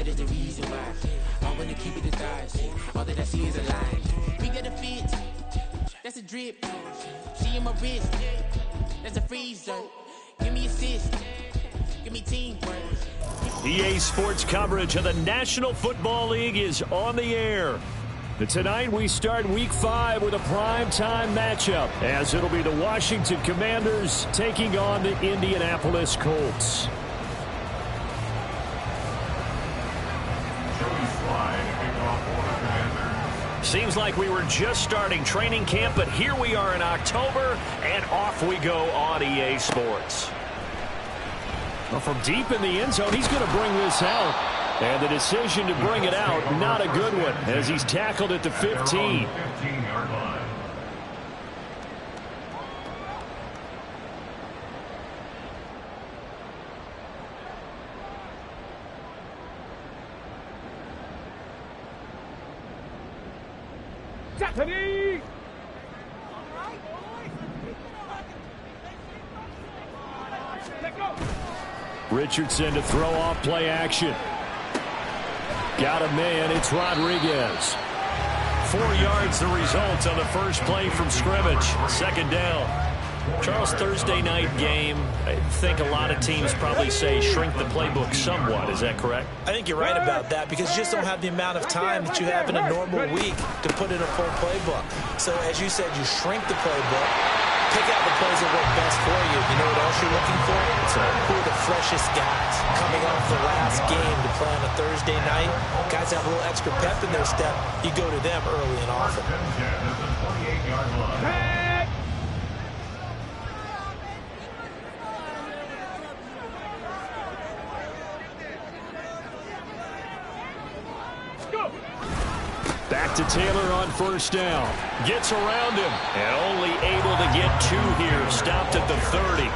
that is the reason why. I wanna keep it a thighs. All that I see is a lie. We got a fit, that's a drip. She in my wrist, that's a freezer. Give me assist, give me teamwork. EA Sports coverage of the National Football League is on the air. Tonight we start Week 5 with a primetime matchup, as it'll be the Washington Commanders taking on the Indianapolis Colts. Seems like we were just starting training camp, but here we are in October, and off we go on EA Sports. Well, from deep in the end zone, he's going to bring this out. And the decision to bring it out, not a good one, as he's tackled at the 15. Richardson to throw off play action. Got a man, it's Rodriguez. 4 yards the result on the first play from scrimmage. Second down. Charles, Thursday night game, I think a lot of teams probably say shrink the playbook somewhat. Is that correct? I think you're right about that, because you just don't have the amount of time that you have in a normal week to put in a full playbook. So as you said, you shrink the playbook, pick out the plays that work best for you. You know what else you're looking for? Who are the freshest guys coming off the last game to play on a Thursday night? Guys have a little extra pep in their step. You go to them early and often. Back to Taylor on first down. Gets around him and only able to get 2 here. Stopped at the 30.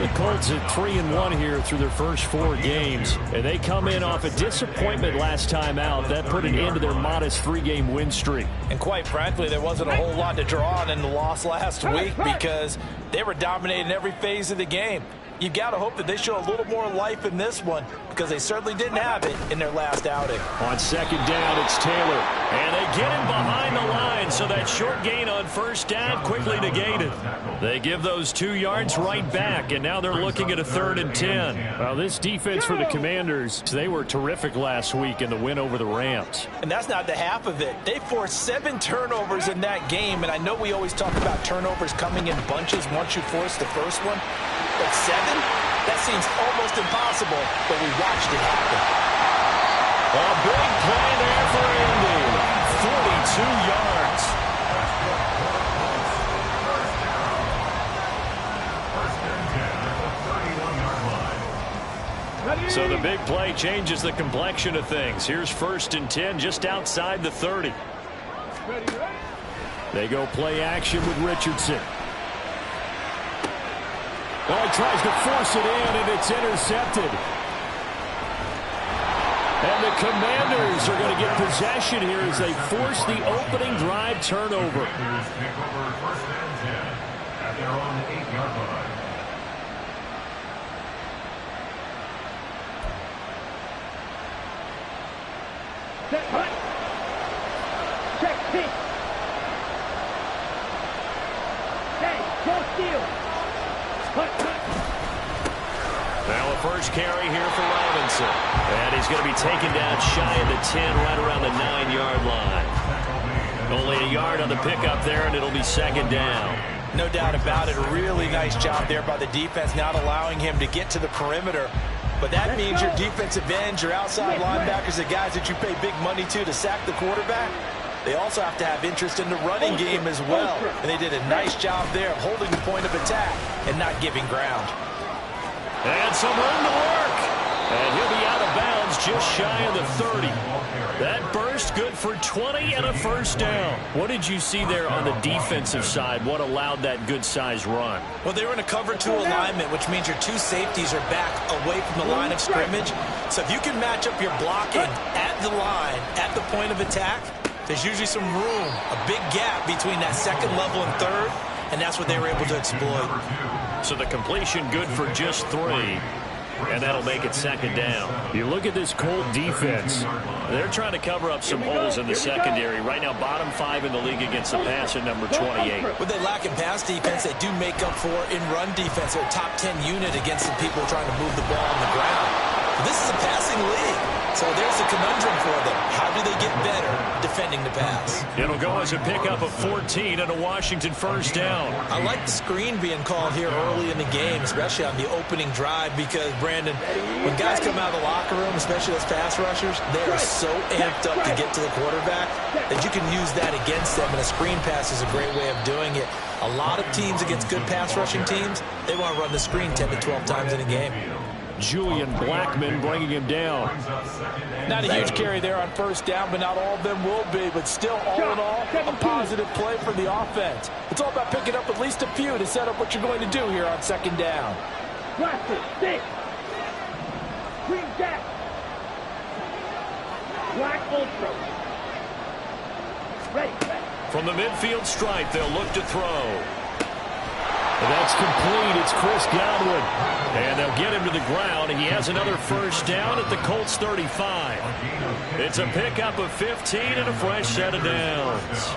The Colts at 3-1 here through their first 4 games. And they come in off a disappointment last time out. That put an end to their modest 3-game win streak. And quite frankly, there wasn't a whole lot to draw on in the loss last week, because they were dominating every phase of the game. You got to hope that they show a little more life in this one, because they certainly didn't have it in their last outing. On second down, it's Taylor. And they get him behind the line, so that short gain on first down quickly negated. They give those 2 yards right back, and now they're looking at a 3rd and 10. Well, this defense for the Commanders, they were terrific last week in the win over the Rams. And that's not the half of it. They forced 7 turnovers in that game, and I know we always talk about turnovers coming in bunches once you force the first one. But 7? That seems almost impossible, but we watched it happen. A big play there for Indy. 42 yards. So the big play changes the complexion of things. Here's 1st and 10 just outside the 30. They go play action with Richardson. Oh, he tries to force it in, and it's intercepted. And the Commanders are going to get possession here as they force the opening drive turnover. At their own 8-yard line. Check, pitch. Hey, go steal. Now a first carry here for Robinson. And he's going to be taken down shy of the 10, right around the 9-yard line. Only a yard on the pickup there, and it'll be 2nd down. No doubt about it. A really nice job there by the defense, not allowing him to get to the perimeter. But that means your defensive ends, your outside linebackers, the guys that you pay big money to sack the quarterback, they also have to have interest in the running game as well. And they did a nice job there of holding the point of attack and not giving ground. And some room to work. And he'll be out of bounds just shy of the 30. That burst good for 20 and a first down. What did you see there on the defensive side? What allowed that good-sized run? Well, they were in a cover 2 alignment, which means your 2 safeties are back away from the line of scrimmage. So if you can match up your blocking at the line, at the point of attack, there's usually some room, a big gap between that 2nd level and 3rd, and that's what they were able to exploit. So the completion good for just 3. And that'll make it second down. You look at this Colt defense. They're trying to cover up some holes in the secondary. Right now, bottom 5 in the league against the pass at number 28. What they lack in pass defense, they do make up for in run defense. They're a top 10 unit against the people trying to move the ball on the ground. But this is a passing league. So there's a conundrum for them. How do they get better defending the pass? It'll go as a pickup of 14 and a Washington first down. I like the screen being called here early in the game, especially on the opening drive, because, Brandon, when guys come out of the locker room, especially those pass rushers, they are so amped up to get to the quarterback that you can use that against them, and a screen pass is a great way of doing it. A lot of teams against good pass rushing teams, they want to run the screen 10 to 12 times in a game. Julian Blackman bringing him down. Not a huge carry there on first down, but not all of them will be. But still, all in all, a positive play for the offense. It's all about picking up at least a few to set up what you're going to do here on second down. Blaster, stick. Green jack. Black ultra. Ready. From the midfield stripe, they'll look to throw. That's complete. It's Chris Godwin. And they'll get him to the ground. He has another first down at the Colts 35. It's a pickup of 15 and a fresh set of downs.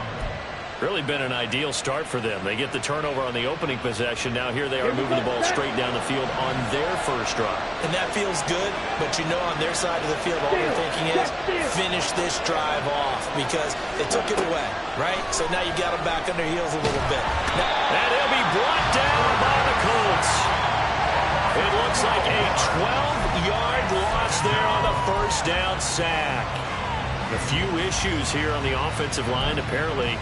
Really been an ideal start for them. They get the turnover on the opening possession. Now here they are moving the ball straight down the field on their first drive. And that feels good, but you know on their side of the field all they're thinking is finish this drive off because they took it away, right? So now you got them back on their heels a little bit. And he'll be brought down by the Colts. It looks like a 12-yard loss there on the first down sack. A few issues here on the offensive line. Apparently,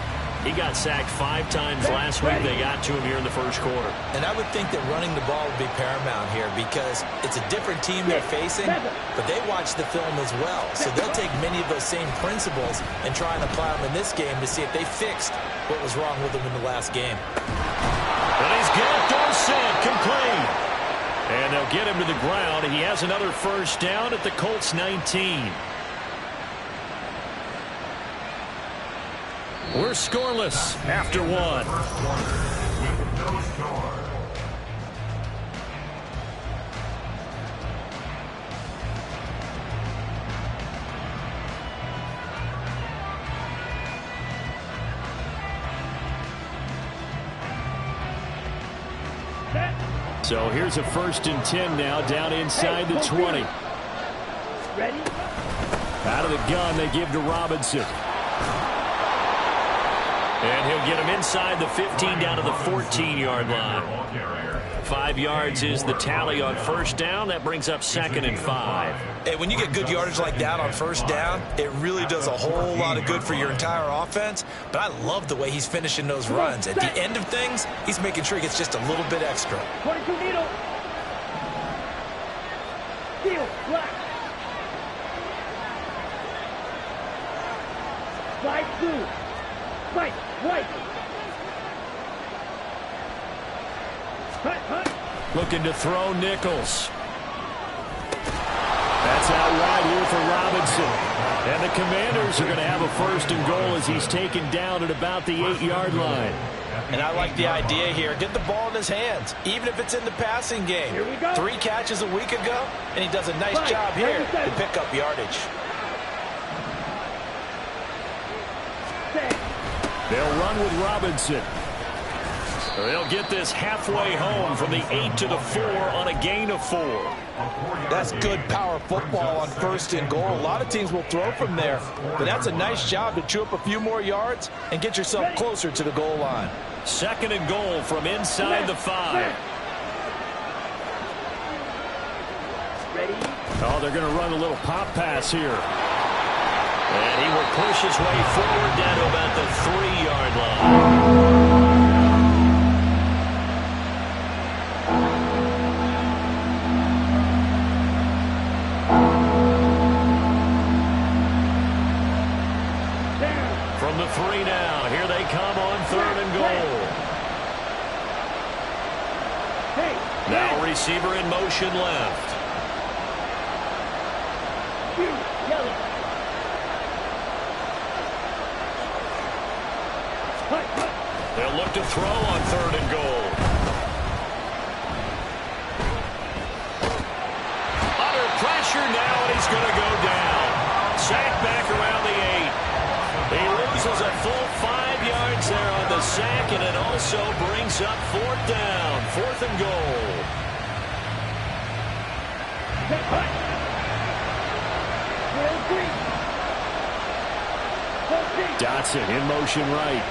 he got sacked 5 times last week. They got to him here in the first quarter. And I would think that running the ball would be paramount here because it's a different team they're facing, but they watch the film as well. So they'll take many of those same principles and try and apply them in this game to see if they fixed what was wrong with them in the last game. And he's got Dorsett complete. And they'll get him to the ground. He has another first down at the Colts 19. We're scoreless after one. So here's a 1st and 10 now down inside the 20. Ready? Out of the gun they give to Robinson. And he'll get him inside the 15 down to the 14-yard line. 5 yards is the tally on first down. That brings up 2nd and 5. Hey, when you get good yardage like that on first down, it really does a whole lot of good for your entire offense. But I love the way he's finishing those runs. At the end of things, he's making sure he gets just a little bit extra. 22 needle. Steel, black. Slide blue. Right, right. Hut, hut. Looking to throw Nichols. That's out wide here for Robinson. And the Commanders are going to have a 1st and goal as he's taken down at about the 8-yard line. And I like the idea here. Get the ball in his hands, even if it's in the passing game. Here we go. 3 catches a week ago, and he does a nice job here to pick up yardage. They'll run with Robinson. They'll get this halfway home from the 8 to the 4 on a gain of 4. That's good power football on 1st and goal. A lot of teams will throw from there, but that's a nice job to chew up a few more yards and get yourself closer to the goal line. 2nd and goal from inside the 5. Ready? Oh, they're going to run a little pop pass here. And he will push his way forward down to about the 3-yard line. From the 3 now, here they come on 3rd and goal. Now receiver in motion left. Yellow. They'll look to throw on 3rd and goal. is going to go down. Sack back around the 8. He loses a full 5 yards there on the sack, and it also brings up 4th down. 4th and goal. Dotson in motion right.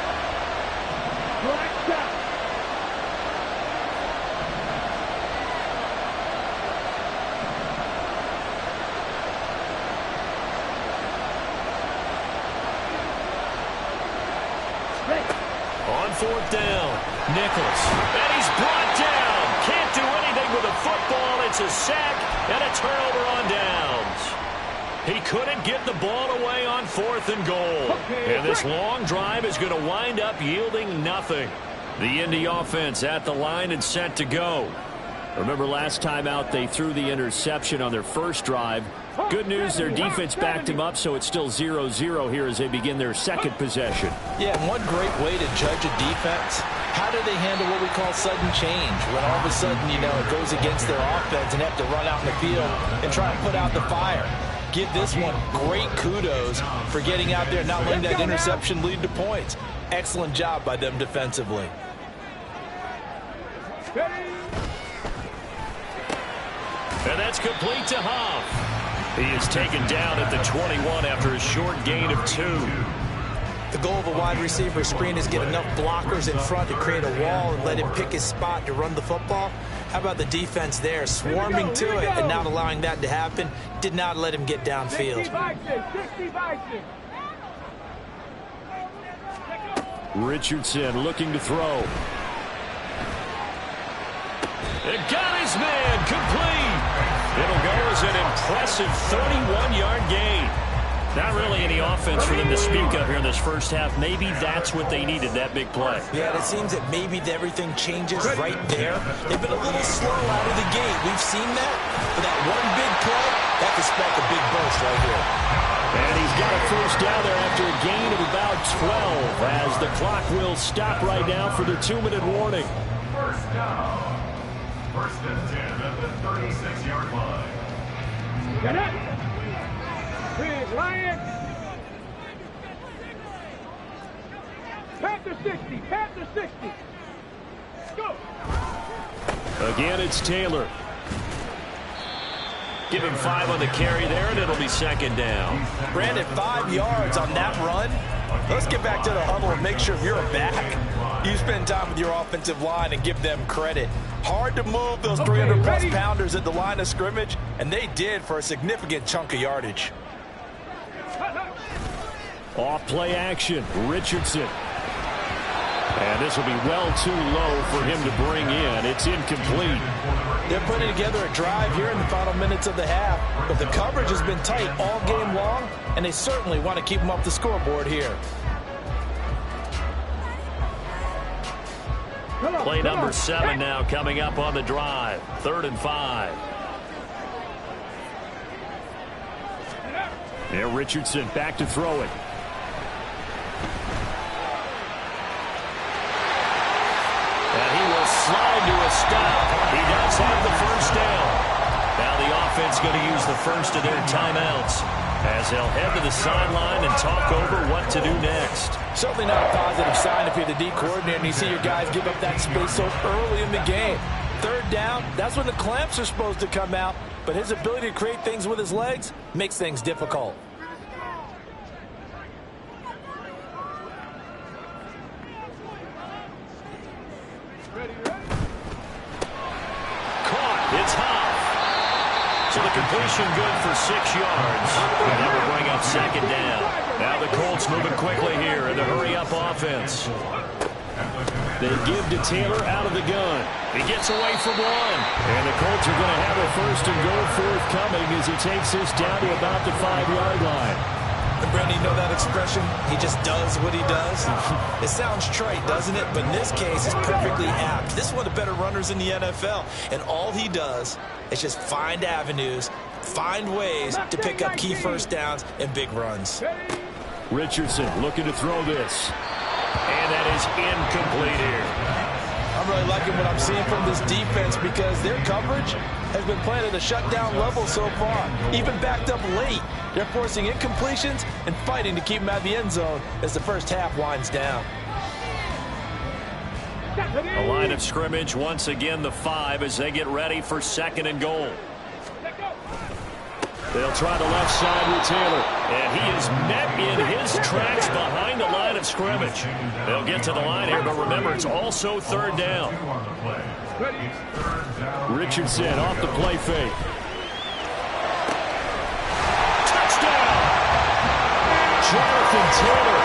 On 4th down, Nichols. And he's brought down. Can't do anything with the football. It's a sack and a turnover on downs. He couldn't get the ball away on 4th and goal. And this long drive is going to wind up yielding nothing. The Indy offense at the line and set to go. Remember last time out they threw the interception on their first drive. Good news, their defense backed him up, so it's still 0-0 here as they begin their second possession. Yeah, and one great way to judge a defense, how do they handle what we call sudden change? When all of a sudden, you know, it goes against their offense and have to run out in the field and try and put out the fire. Give this one great kudos for getting out there and not letting that interception lead to points. Excellent job by them defensively. And that's complete to Huff. He is taken down at the 21 after a short gain of 2. The goal of a wide receiver screen is get enough blockers in front to create a wall and let him pick his spot to run the football. How about the defense there, swarming to it and not allowing that to happen? Did not let him get downfield. Richardson looking to throw. It got his man complete. It'll go as an impressive 31-yard gain. Not really any offense for them to speak of here in this first half. Maybe that's what they needed, that big play. Yeah, it seems that maybe everything changes right there. They've been a little slow out of the gate. We've seen that. But that one big play, that could spell a big burst right here. And he's got a first down there after a gain of about 12 as the clock will stop right now for the 2-minute warning. First down. 1st and 10 at the 36-yard line. Get up! Big Lion! Panther 60! Panther 60! Go! Again, it's Taylor. Give him 5 on the carry there, and it'll be 2nd down. Brandon, 5 yards on that run. Let's get back to the huddle and make sure you're back. You spend time with your offensive line and give them credit. Hard to move those 300-plus pounders at the line of scrimmage, and they did for a significant chunk of yardage. Off play action, Richardson. And this will be well too low for him to bring in. It's incomplete. They're putting together a drive here in the final minutes of the half, but the coverage has been tight all game long, and they certainly want to keep them off the scoreboard here. Play number 7 now coming up on the drive. 3rd and 5. There, Richardson back to throw it. And he will slide to a stop. He does have the first down. Now the offense going to use the first of their timeouts as they'll head to the sideline and talk over what to do next. Certainly not a positive sign if you're the D coordinator and you see your guys give up that space so early in the game. 3rd down, that's when the clamps are supposed to come out, but his ability to create things with his legs makes things difficult. Caught, it's Huff. So the completion good for 6 yards. And that will bring up 2nd down. Now the Colts moving quickly here in the hurry-up offense. They give to Taylor out of the gun. He gets away from 1. And the Colts are going to have a 1st and goal forthcoming as he takes this down to about the 5-yard line. And Brandon, you know that expression? He just does what he does. It sounds trite, doesn't it? But in this case, it's perfectly apt. This is one of the better runners in the NFL. And all he does is just find avenues, find ways to pick up key first downs and big runs. Richardson looking to throw this. And that is incomplete here. I'm I'm really liking what I'm seeing from this defense because their coverage has been playing at a shutdown level so far. Even backed up late, they're forcing incompletions and fighting to keep them out of the end zone as the first half winds down. A line of scrimmage, once again the 5 as they get ready for 2nd and goal. They'll try the left side with Taylor, and he is met in his tracks behind the line of scrimmage. They'll get to the line here, but remember, it's also 3rd down. Richardson off the play fake. Touchdown! Jonathan Taylor,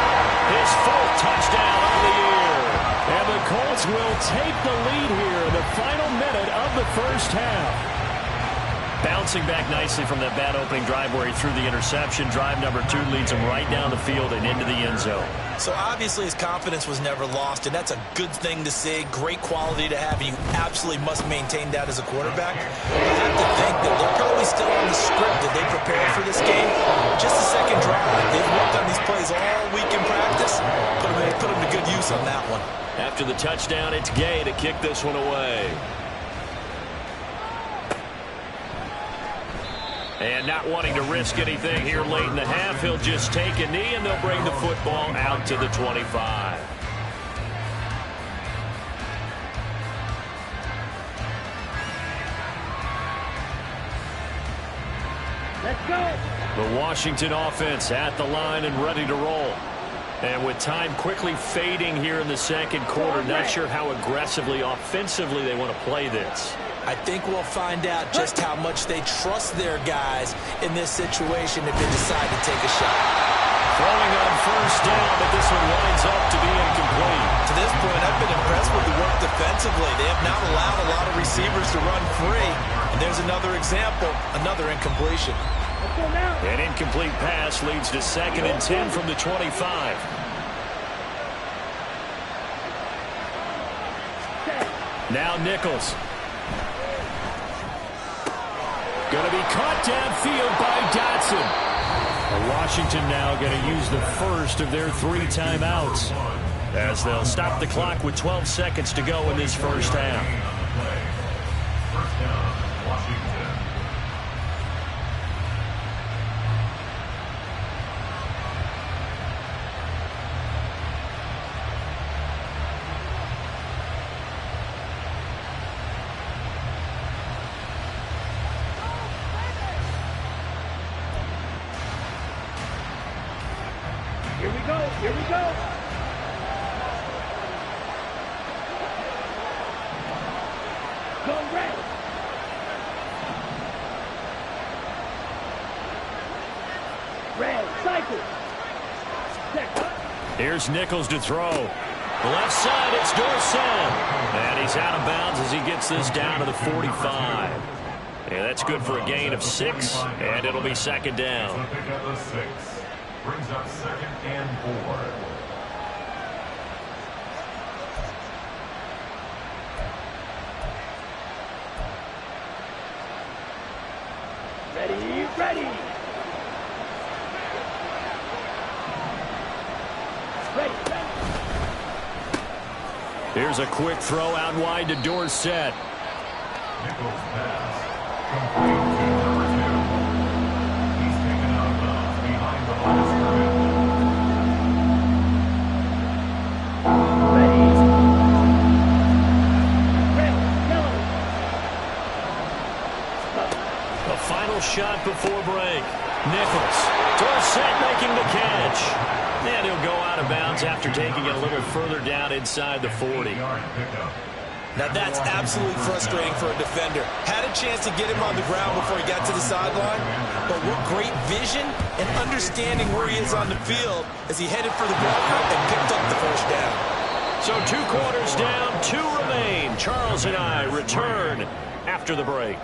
his 4th touchdown of the year. And the Colts will take the lead here in the final minute of the first half. Bouncing back nicely from that bad opening drive where he threw the interception. Drive number 2 leads him right down the field and into the end zone. So obviously his confidence was never lost, and that's a good thing to see. Great quality to have, and you absolutely must maintain that as a quarterback. I have to think that they're probably still on the script that they prepared for this game. Just a second drive. They've worked on these plays all week in practice. Put them to good use on that one. After the touchdown, it's Gay to kick this one away. And not wanting to risk anything here late in the half, he'll just take a knee, and they'll bring the football out to the 25. Let's go. The Washington offense at the line and ready to roll. And with time quickly fading here in the 2nd quarter, not sure how aggressively, offensively they want to play this. I think we'll find out just how much they trust their guys in this situation if they decide to take a shot. Throwing on 1st down, but this one winds up to be incomplete. To this point, I've been impressed with the work defensively. They have not allowed a lot of receivers to run free. And there's another example, another incompletion. An incomplete pass leads to 2nd and 10 from the 25. Now Nichols. Going to be caught downfield by Dotson. Washington now going to use the first of their 3 timeouts as they'll stop the clock with 12 seconds to go in this first half. First down, Washington. Here we go. Here we go. Go red. Red, cycle. Here's Nichols to throw. The left side, it's Dorsett. And he's out of bounds as he gets this down to the 45. Yeah, that's good for a gain of 6, and it'll be 2nd down. So pick up the 6. Brings up 2nd and 4. Ready, ready. Ready, ready. Here's a quick throw out wide to Dorsett. Nichols pass. Complete to number 2. He's taken out of bounds behind the line of scrimmage. Ready. Red, yellow. The final shot before break. Nichols. Dorsett making the catch. And he'll go out of bounds after taking it a little further down inside the 40. Yard pickup. Now that's absolutely frustrating for a defender. Had a chance to get him on the ground before he got to the sideline, but with great vision and understanding where he is on the field as he headed for the blocker and picked up the first down. So 2 quarters down, 2 remain. Charles and I return after the break.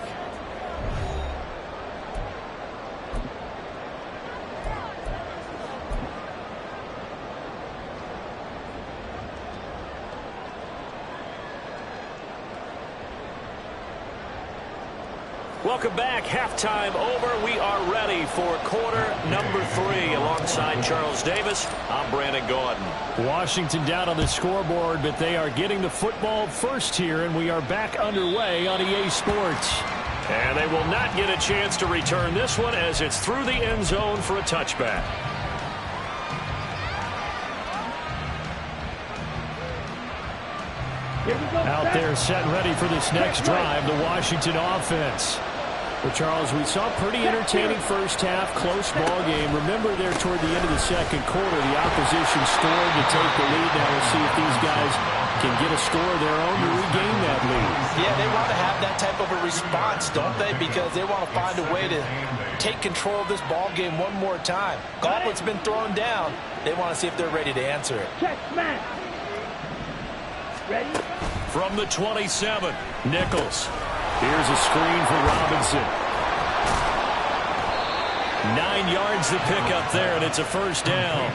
Welcome back. Halftime over. We are ready for quarter number 3. Alongside Charles Davis, I'm Brandon Gaudin. Washington down on the scoreboard, but they are getting the football first here, and we are back underway on EA Sports. And they will not get a chance to return this one as it's through the end zone for a touchback. Out there set and ready for this next drive, the Washington offense. Well, Charles, we saw a pretty entertaining first half, close ball game. Remember there toward the end of the second quarter, the opposition scored to take the lead. Now we'll see if these guys can get a score of their own to regain that lead. Yeah, they want to have that type of a response, don't they? Because they want to find a way to take control of this ball game one more time. Gauntlet's been thrown down. They want to see if they're ready to answer it. Check, man. Ready? From the 27, Nichols. Here's a screen for Robinson. 9 yards to pick up there, and it's a first down.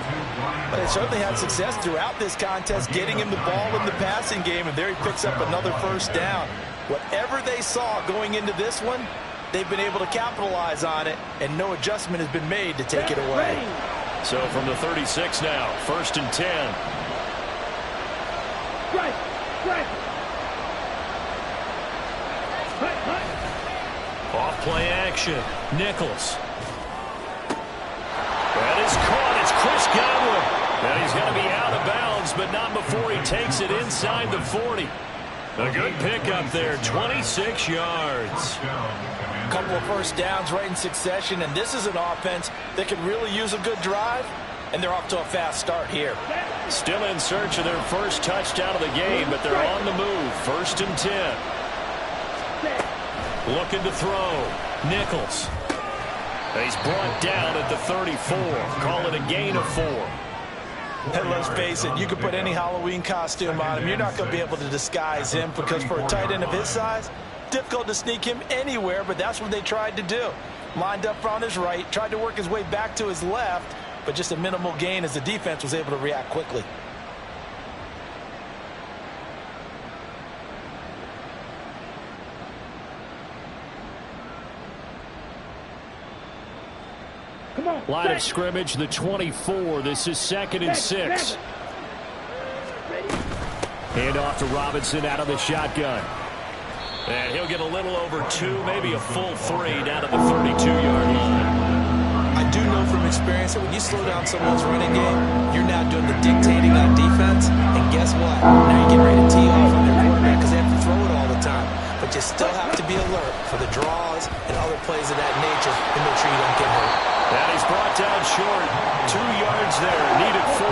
They certainly had success throughout this contest, getting him the ball in the passing game, and there he picks up another first down. Whatever they saw going into this one, they've been able to capitalize on it, and no adjustment has been made to take it away. So from the 36 now, 1st and 10. Right, right. Off play action. Nichols. That is caught. It's Chris Godwin. And he's going to be out of bounds, but not before he takes it inside the 40. A good pickup there, 26 yards. A couple of first downs right in succession, and this is an offense that could really use a good drive, and they're off to a fast start here. Still in search of their first touchdown of the game, but they're on the move. 1st and 10. Looking to throw. Nichols. He's brought down at the 34. Call it a gain of 4. And let's face it, you could put any Halloween costume on him. You're not going to be able to disguise him because for a tight end of his size, difficult to sneak him anywhere, but that's what they tried to do. Lined up on his right, tried to work his way back to his left, but just a minimal gain as the defense was able to react quickly. Line of scrimmage, the 24. This is 2nd and 6. Hand off to Robinson out of the shotgun. And he'll get a little over 2, maybe a full 3 down at the 32-yard line. I do know from experience that when you slow down someone's running game, you're now doing the dictating on defense. And guess what? Now you're getting ready to tee off on their quarterback because they have to throw it all the time. But you still have to be alert for the draws and other plays of that nature to make sure you don't get hurt. And he's brought down short. 2 yards there. Needed 4.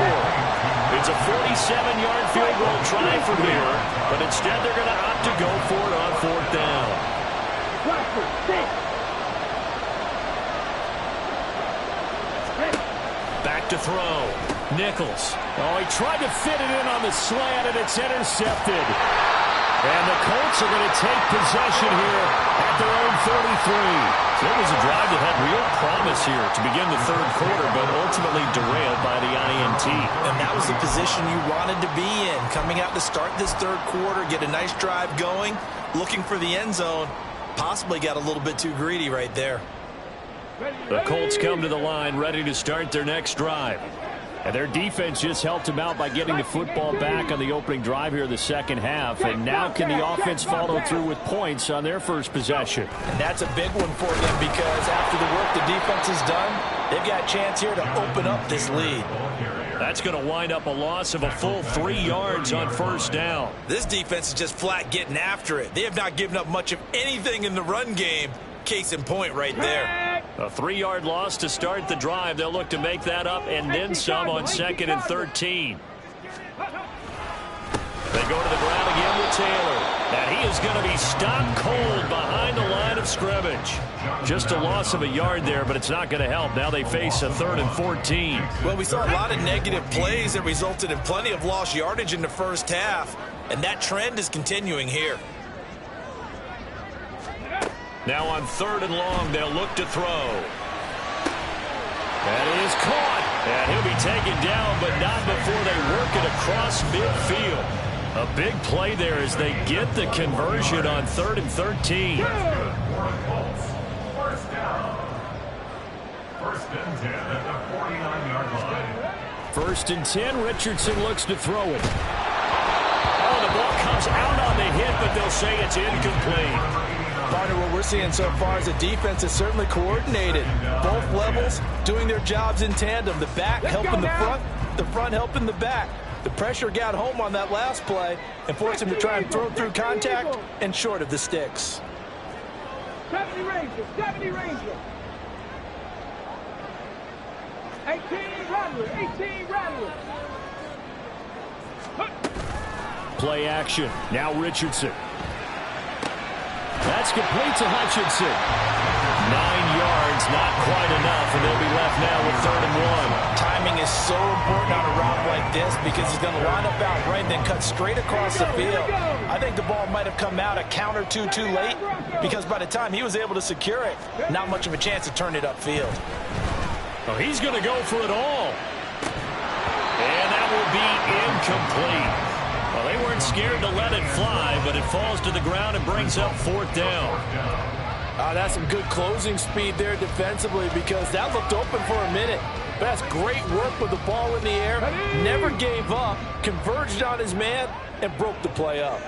It's a 47-yard field goal try from here, but instead they're going to opt to go for it on 4th down. Back to throw. Nichols. Oh, he tried to fit it in on the slant, and it's intercepted. And the Colts are going to take possession here at their own 33. So it was a drive that had real promise here to begin the 3rd quarter, but ultimately derailed by the INT. And that was the position you wanted to be in. Coming out to start this 3rd quarter, get a nice drive going, looking for the end zone. Possibly got a little bit too greedy right there. The Colts come to the line ready to start their next drive. And their defense just helped them out by getting the football back on the opening drive here in the 2nd half. And now can the offense follow through with points on their first possession? And that's a big one for them because after the work the defense has done, they've got a chance here to open up this lead. That's going to wind up a loss of a full 3 yards on 1st down. This defense is just flat getting after it. They have not given up much of anything in the run game. Case in point right there. A 3-yard loss to start the drive. They'll look to make that up and then some on 2nd and 13. They go to the ground again with Taylor. And he is going to be stopped cold behind the line of scrimmage. Just a loss of a yard there, but it's not going to help. Now they face a 3rd and 14. Well, we saw a lot of negative plays that resulted in plenty of lost yardage in the first half. And that trend is continuing here. Now on 3rd and long, they'll look to throw. That is caught. And he'll be taken down, but not before they work it across midfield. A big play there as they get the conversion on 3rd and 13. and 10 at the 49-yard line. 1st and 10. Richardson looks to throw it. Oh, the ball comes out on the hit, but they'll say it's incomplete. Partner, what we're seeing so far is the defense is certainly coordinated. Both levels doing their jobs in tandem. The back helping the front helping the back. The pressure got home on that last play and forced him to try and throw through contact and short of the sticks. 70 Rangers, 70 Rangers. 18 Rattlers, 18 Rattlers. Play action. Now Richardson. That's complete to Hutchinson. 9 yards, not quite enough, and they'll be left now with 3rd and 1. Timing is so important on a route like this because he's going to line up out right and then cut straight across the field. I think the ball might have come out a count or two too late because by the time he was able to secure it, not much of a chance to turn it upfield. Oh, he's going to go for it all. And that will be incomplete. Well, they weren't scared to let it fly, but it falls to the ground and brings up 4th down. That's some good closing speed there defensively because that looked open for a minute. That's great work with the ball in the air. Never gave up, converged on his man, and broke the play up.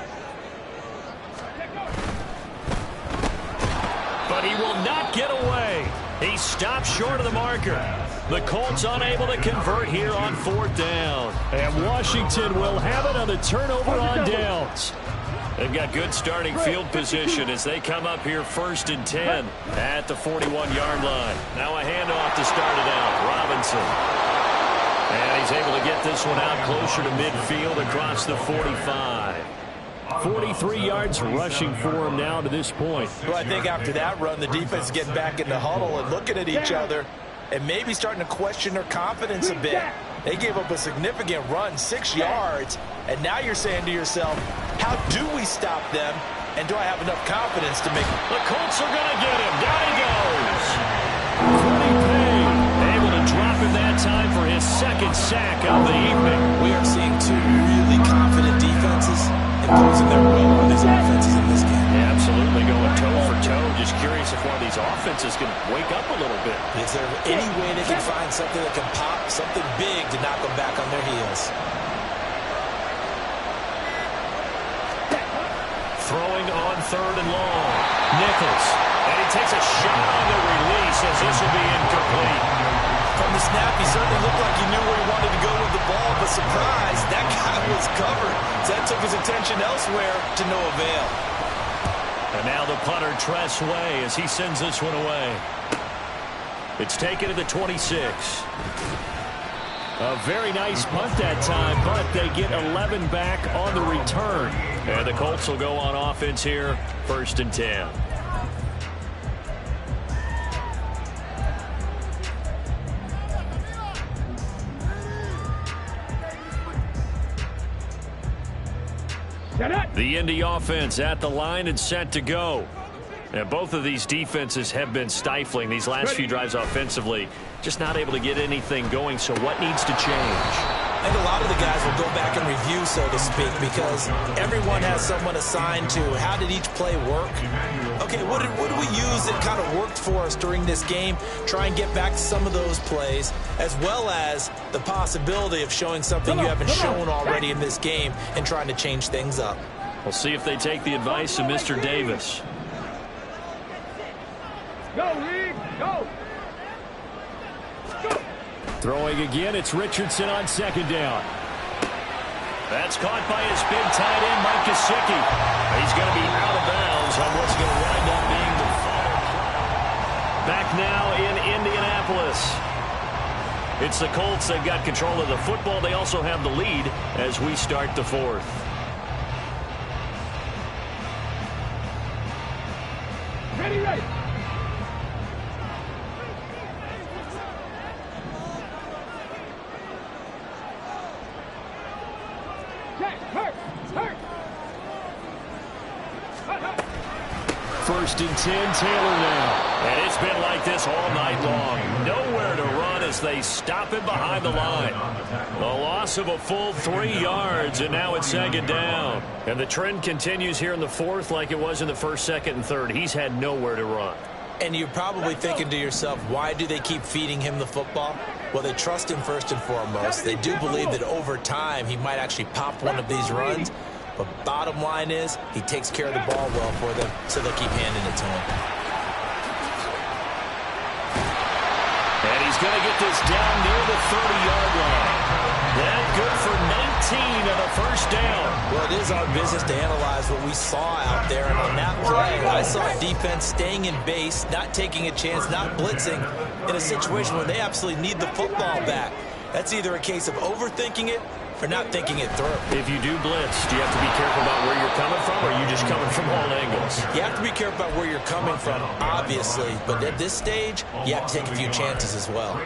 But he will not get away. He stopped short of the marker. The Colts unable to convert here on 4th down. And Washington will have it on the turnover on downs. They've got good starting field position as they come up here 1st and 10 at the 41-yard line. Now a handoff to start it out. Robinson. And he's able to get this one out closer to midfield across the 45. 43 yards rushing for him now to this point. Well, I think after that run, the defense is getting back in the huddle and looking at each other and maybe starting to question their confidence a bit. They gave up a significant run, 6 yards, and now you're saying to yourself, how do we stop them, and do I have enough confidence to make it? The Colts are going to get him. Down he goes. Freddie Payne able to drop him that time for his 2nd sack of the evening. We are seeing 2 really confident defenses imposing their will on these offenses in this game. Yeah, absolutely, going toe for toe. Just curious if one of these offenses can wake up a little bit. Is there any way they can find something that can pop, something big to knock them back on their heels? Throwing on 3rd and long. Nichols. And he takes a shot on the release as this will be incomplete. From the snap, he certainly looked like he knew where he wanted to go with the ball, but surprise, that guy was covered. So that took his attention elsewhere to no avail. And now the punter, Tress Way, as he sends this one away. It's taken to the 26. A very nice punt that time, but they get 11 back on the return. And the Colts will go on offense here, 1st and 10. The Indy offense at the line and set to go. And both of these defenses have been stifling these last few drives offensively. Just not able to get anything going, so what needs to change? I think a lot of the guys will go back and review, so to speak, because everyone has someone assigned to how did each play work. Okay, what did we use that kind of worked for us during this game? Try and get back to some of those plays, as well as the possibility of showing something you haven't shown already in this game and trying to change things up. We'll see if they take the advice of Mr. Davis. Go, Reed, go. Go. Throwing again, it's Richardson on 2nd down. That's caught by his big tight end, Mike Gesicki. He's going to be out of bounds on what's going to wind up being the final play. Back now in Indianapolis. It's the Colts. They've got control of the football. They also have the lead as we start the 4th. Ready, ready. First and 10, Taylor now. And it's been like this all night long. Nowhere to run as they stop him behind the line. The loss of a full 3 yards, and now it's 2nd down. And the trend continues here in the 4th like it was in the 1st, 2nd, and 3rd. He's had nowhere to run. And you're probably thinking to yourself, why do they keep feeding him the football? Well, they trust him first and foremost. They do believe that over time he might actually pop one of these runs. But bottom line is he takes care of the ball well for them, so they'll keep handing it to him. And he's going to get this down near the 30-yard line. That good for 19 and a first down. Well, it is our business to analyze what we saw out there. And on that play, I saw a defense staying in base, not taking a chance, not blitzing in a situation where they absolutely need the football back. That's either a case of overthinking it or not thinking it through. If you do blitz, do you have to be careful about where you're coming from, or are you just coming from all angles? You have to be careful about where you're coming from, obviously. But at this stage, you have to take a few chances as well.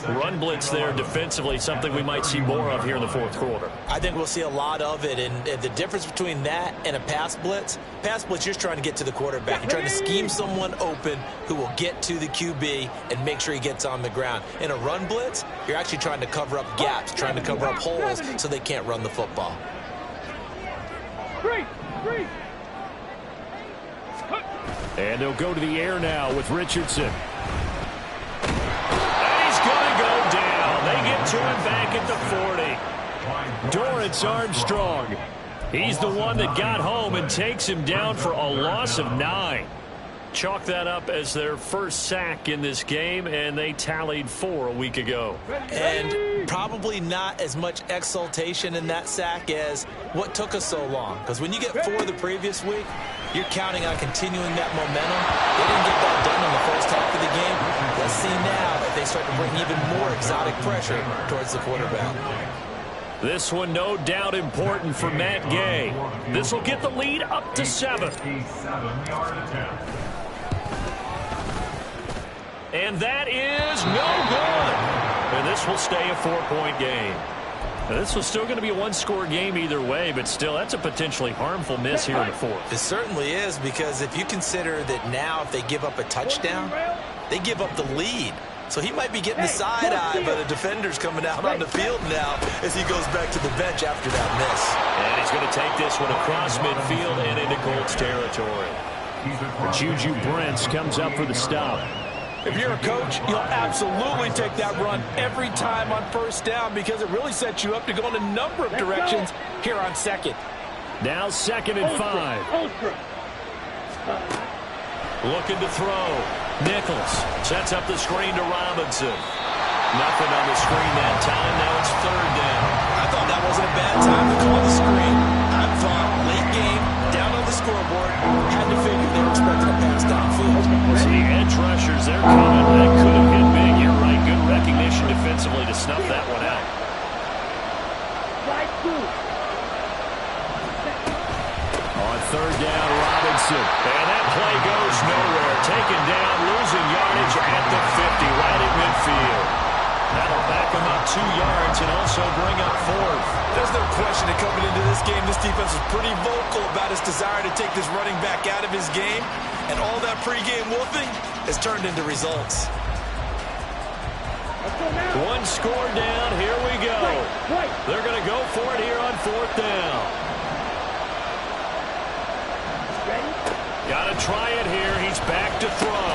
Run blitz there defensively, something we might see more of here in the fourth quarter. I think we'll see a lot of it. And the difference between that and a pass blitz, you're just trying to get to the quarterback. You're trying to scheme someone open who will get to the QB and make sure he gets on the ground. In a run blitz, you're actually trying to cover up gaps, trying to cover up holes so they can't run the football. And they'll go to the air now with Richardson. And he's going to go down. They get to him back at the 40. Dorrance Armstrong. He's the one that got home and takes him down for a loss of 9. Chalk that up as their first sack in this game, and they tallied 4 a week ago. And probably not as much exultation in that sack as what took us so long. Because when you get 4 the previous week, you're counting on continuing that momentum. They didn't get that done in the first half of the game. Let's see now if they start to bring even more exotic pressure towards the quarterback. This one no doubt important for Matt Gay. This will get the lead up to 7. And that is no good. And this will stay a 4-point game. Now, this was still going to be a 1-score game either way, but still, that's a potentially harmful miss here in the 4th. It certainly is, because if you consider that now if they give up a touchdown, they give up the lead. So he might be getting the side eye, but a defender's coming out on the field now as he goes back to the bench after that miss. And he's going to take this one across midfield and into Colts territory. Juju Brents comes up for the stop. If you're a coach, you'll absolutely take that run every time on first down because it really sets you up to go in a number of directions here on second. Now 2nd and 5. Looking to throw. Nichols sets up the screen to Robinson. Nothing on the screen that time. Now it's 3rd down. I thought that wasn't a bad time to call the screen. I thought late game, down on the scoreboard, had to figure they were expecting a pass downfield. See, edge rushers, they're coming. That could have hit big. You're right. Good recognition defensively to snuff that one out. On 3rd down, Robinson. And that play goes nowhere. Taken down, losing yardage at the 50, right at midfield. That'll back him up 2 yards and also bring up 4th. There's no question that coming into this game, this defense was pretty vocal about its desire to take this running back out of his game. And all that pregame wolfing has turned into results. 1 score down. Here we go. They're going to go for it here on 4th down. Got to try it here. He's back to throw.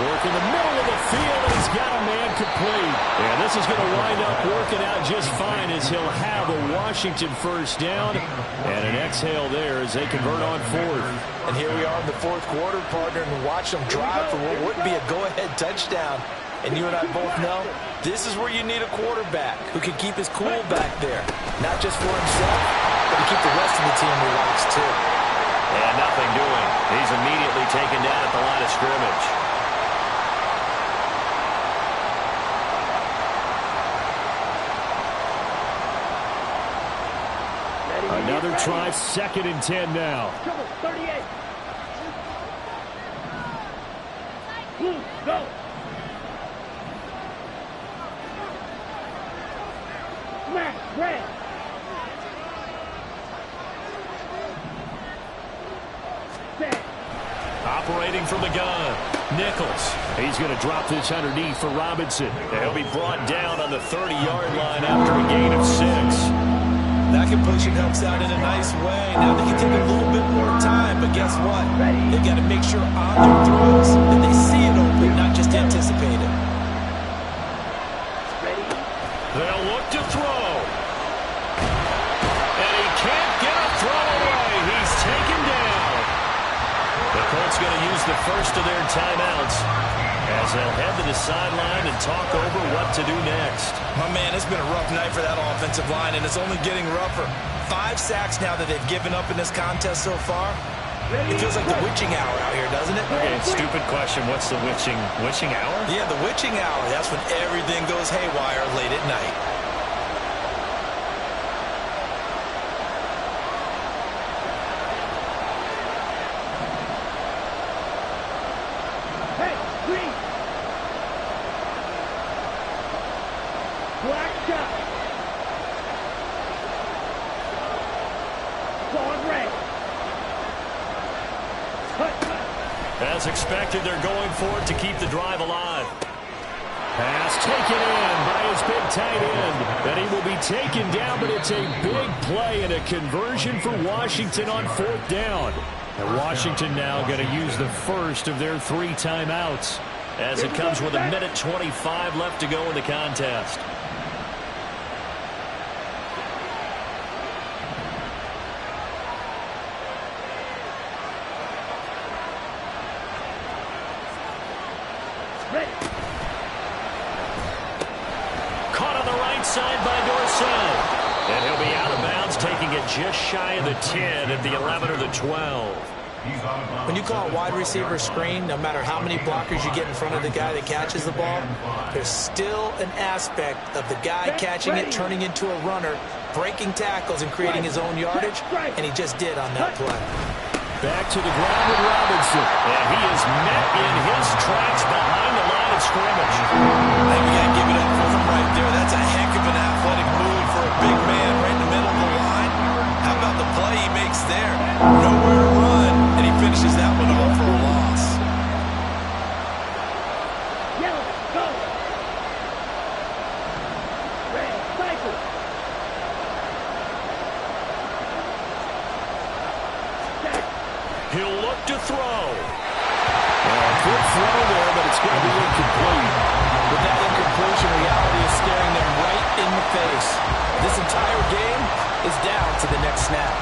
Work in the middle of the field, and he's got a man complete. And this is going to wind up working out just fine as he'll have a Washington first down. And an exhale there as they convert on 4th. And here we are in the 4th quarter, partner, and watch them drive for what would be a go-ahead touchdown. And you and I both know this is where you need a quarterback who can keep his cool back there. Not just for himself, but to keep the rest of the team relaxed, too. And nothing doing. He's immediately taken down at the line of scrimmage. Another try, 2nd and 10 now. 38. Go. Smash, red. Operating from the gun. Nichols. He's going to drop this underneath for Robinson. He'll be brought down on the 30-yard line after a gain of 6. That completion helps out in a nice way. Now they can take a little bit more time, but guess what? They've got to make sure on their throws that they see it open, not just anticipate it. They'll look to throw. And he can't get a throw away. He's taken down. The Colts going to use the first of their timeouts as they'll head to the sideline and talk over what to do next. My man, it's been a rough night for that offensive line, and it's only getting rougher. 5 sacks now that they've given up in this contest so far. It feels like the witching hour out here, doesn't it? Okay, stupid question. What's the witching hour? Yeah, the witching hour. That's when everything goes haywire late at night. Hey, green. Black shot. Going red. As expected, they're going for it to keep the drive alive. Pass taken in by his big tight end. And he will be taken down, but it's a big play and a conversion for Washington on 4th down. And Washington now going to use the first of their 3 timeouts as it comes with 1:25 left to go in the contest. Caught on the right side by Dorsett. And he'll be out of bounds, taking it just shy of the 10 at the 11 or the 12. When you call a wide receiver screen, no matter how many blockers you get in front of the guy that catches the ball, there's still an aspect of the guy catching it, turning into a runner, breaking tackles and creating his own yardage, and he just did on that play. Back to the ground with Robinson. And he is met in his tracks behind the line of scrimmage. I think we got to give it up for him right there. That's a heck of an athletic move for a big man right in the middle of the line. How about the play he makes there? Nowhere to run, and he finishes that one off for a loss. Yellow, go. Red, cycle. He'll look to throw. Good throw there, but it's going to be incomplete. With that incompletion, reality is staring them right in the face. This entire game is down to the next snap.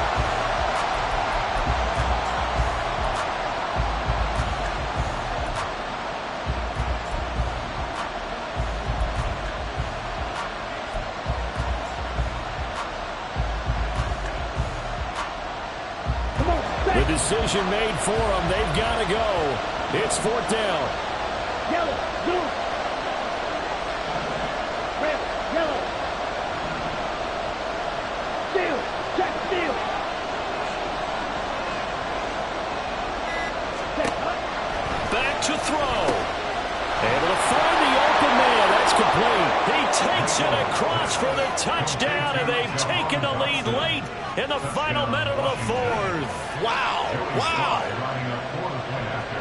The decision made for them. They've got to go. It's 4th down. Yellow, blue. Red, yellow. Steal, check, steal. Check, Back to throw. Able to find the open man. That's complete. He takes it across for the touchdown, and they've taken the lead late in the final minute of the 4th. Wow. Wow. Running up for the point after.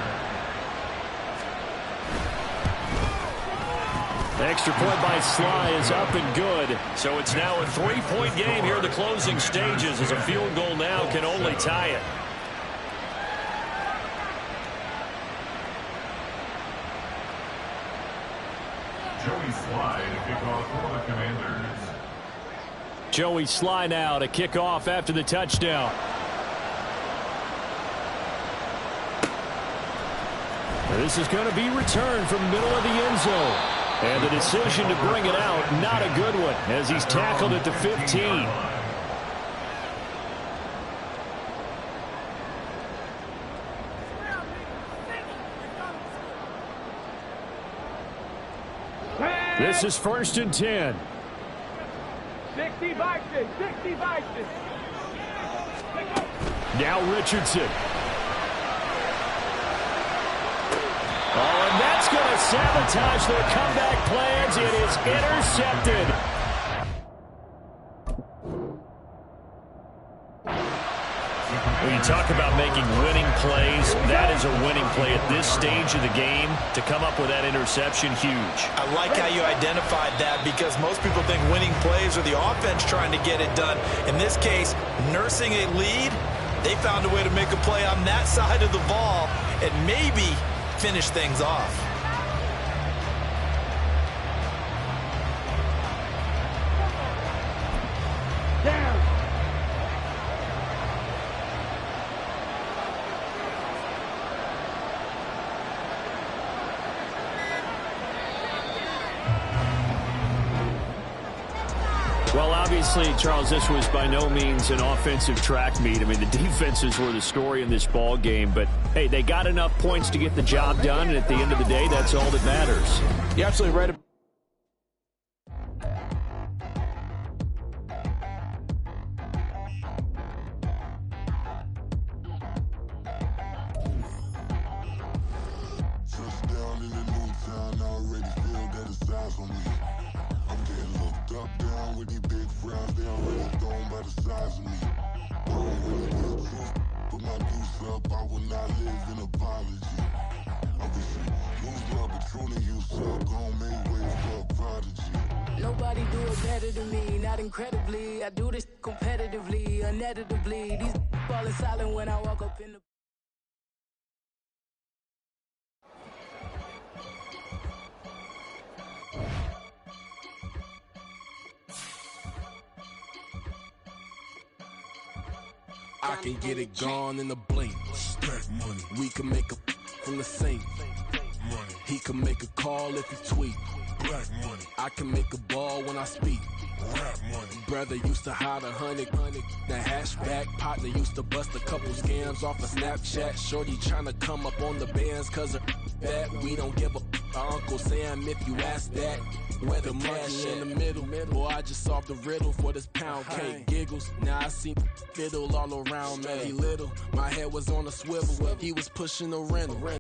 The extra point by Sly is up and good. So it's now a 3-point game here in the closing stages as a field goal now can only tie it. Joey Sly to kick off for the Commanders. Joey Sly now to kick off after the touchdown. This is going to be returned from the middle of the end zone. And the decision to bring it out, not a good one, as he's tackled at the 15. This is 1st and 10. 60 Bison, 60 Bison. Now Richardson. Oh, and that's going to sabotage their comeback plans. It is intercepted. When you talk about making winning plays, that is a winning play at this stage of the game. To come up with that interception, huge. I like how you identified that that because most people think winning plays are the offense trying to get it done. In this case, nursing a lead, they found a way to make a play on that side of the ball and maybe finish things off. Down. Well, obviously, Charles, this was by no means an offensive track meet. I mean, the defenses were the story in this ball game. But, hey, they got enough points to get the job done, and at the end of the day, that's all that matters. You're absolutely right. Touchdown in the new town, I already feel that it's eyes on me. I'm getting looked up, down with these big frowns, they already gone by the size of me. I don't really get truth, put my deuce up, I will not live in apology. I wish you lose love, but truly you suck, gon' make ways for a prodigy. Nobody do it better than me, not incredibly. I do this competitively, uneditably. These falling silent when I walk up in the... I can get it gone in a blink. Stack money. We can make a from the sink. Money. He can make a call if he tweet. Black money. I can make a ball when I speak. Rap money. Brother used to hide 100. The hashback partner used to bust a couple scams off of Snapchat. Shorty tryna come up on the bands cause of that. We don't give a Uncle Sam if you ask that. Where the money in the middle. Boy, I just solved the riddle for this pound cake. Giggles, now I see fiddle all around me. He little, my head was on a swivel. He was pushing the rental.